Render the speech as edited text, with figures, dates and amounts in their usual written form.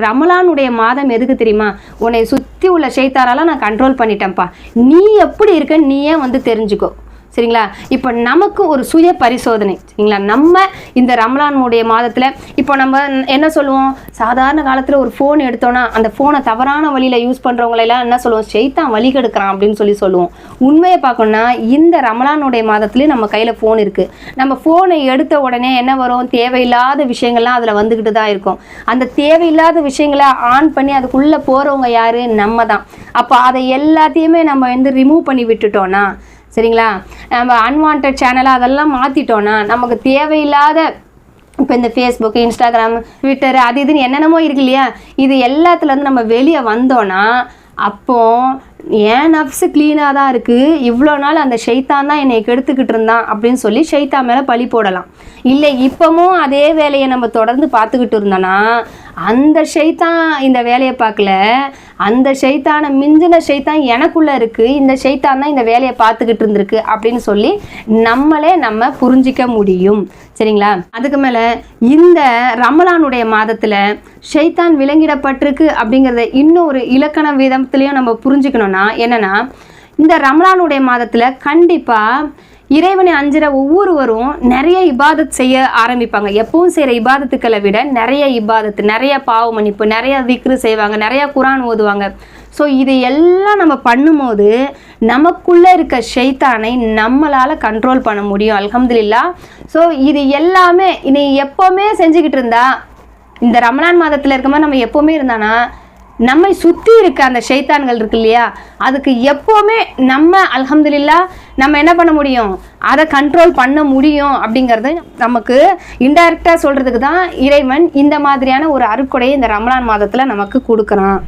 ரமலானுடைய மாதம் எதுக்கு தெரியுமா? உன்னை சுற்றி உள்ள ஷைத்தானால நான் கண்ட்ரோல் பண்ணிட்டேன்ப்பா, நீ எப்படி இருக்க நீயே வந்து தெரிஞ்சுக்கோ. சரிங்களா? இப்போ நமக்கு ஒரு சுய பரிசோதனை. சரிங்களா? நம்ம இந்த ரமலானுடைய மாதத்தில் இப்போ நம்ம என்ன சொல்லுவோம், சாதாரண காலத்தில் ஒரு ஃபோன் எடுத்தோன்னா அந்த ஃபோனை தவறான வழியில் யூஸ் பண்ணுறவங்களெல்லாம் என்ன சொல்லுவோம், ஷைத்தான் வழி கெடுக்கிறான் அப்படின்னு சொல்லுவோம். உண்மையை பார்க்கணுன்னா இந்த ரமலானுடைய மாதத்துலேயும் நம்ம கையில் ஃபோன் இருக்குது. நம்ம ஃபோனை எடுத்த உடனே என்ன வரும், தேவையில்லாத விஷயங்கள்லாம் அதில் வந்துக்கிட்டு தான் இருக்கும். அந்த தேவையில்லாத விஷயங்களை ஆன் பண்ணி அதுக்குள்ளே போகிறவங்க யார், நம்ம தான். அப்போ அதை எல்லாத்தையுமே நம்ம வந்து ரிமூவ் பண்ணி விட்டுட்டோன்னா, சரிங்களா, நம்ம அன்வான்ட் சேனலை அதெல்லாம் மாற்றிட்டோன்னா நமக்கு தேவையில்லாத இப்போ இந்த ஃபேஸ்புக், இன்ஸ்டாகிராம், ட்விட்டர் அது இதுன்னு என்னென்னமோ இருக்கு இல்லையா, இது எல்லாத்துலேருந்து நம்ம வெளியே வந்தோன்னா அப்போது ஏன் நஃப்ஸு க்ளீனாக தான் இருக்குது, இவ்வளோ நாள் அந்த ஷைத்தான் தான் என்னை கெடுத்துக்கிட்டு இருந்தான் அப்படின்னு சொல்லி ஷைத்தான் மேலே பழி போடலாம். இல்லை இப்போவும் அதே வேலையை நம்ம தொடர்ந்து பார்த்துக்கிட்டு இருந்தோன்னா அந்த ஷைத்தான் இந்த வேலையை பார்க்கல, அந்த ஷைத்தானை மிஞ்சின ஷைத்தான் எனக்குள்ளே இருக்குது, இந்த ஷைத்தான் தான் இந்த வேலையை பார்த்துக்கிட்டு இருந்திருக்கு அப்படின்னு சொல்லி நம்ம புரிஞ்சிக்க முடியும். சரிங்களா? அதுக்கு மேலே இந்த ரமலானுடைய மாதத்தில் ஷைத்தான் விலங்கிடப்பட்டிருக்கு அப்படிங்கிறத இன்னும் ஒரு இலக்கண விதத்துலேயும் நம்ம புரிஞ்சுக்கணும்னா என்னென்னா, இந்த ரமலானுடைய மாதத்தில் கண்டிப்பாக இறைவனை அஞ்சுற ஒவ்வொருவரும் நிறைய இபாதத் செய்ய ஆரம்பிப்பாங்க. எப்பவும் செய்கிற இபாதத்துக்களை விட நிறைய இபாதத்து, நிறைய பாவ மன்னிப்பு, நிறைய திக்ரு செய்வாங்க, நிறைய குரான் ஓதுவாங்க. ஸோ இது எல்லாம் நம்ம பண்ணும்போது நமக்குள்ளே இருக்க ஷைத்தானை நம்மளால் கண்ட்ரோல் பண்ண முடியும். அல்ஹம்துலில்லாஹ். ஸோ இது எல்லாமே நீ எப்போவுமே செஞ்சுக்கிட்டு இருந்தா, இந்த ரமலான் மாதத்தில் இருக்க மாதிரி நம்ம எப்போவுமே இருந்தானா நம்மை சுற்றி இருக்க அந்த ஷைத்தான்கள் இருக்கு இல்லையா, அதுக்கு எப்போவுமே நம்ம அல்ஹம்துலில்லாஹ் நம்ம என்ன பண்ண முடியும், அதை கண்ட்ரோல் பண்ண முடியும். அப்படிங்கிறது நமக்கு இன்டைரக்டாக சொல்கிறதுக்கு தான் இறைவன் இந்த மாதிரியான ஒரு அருட்கொடையை இந்த ரமலான் மாதத்தில் நமக்கு கொடுக்குறான்.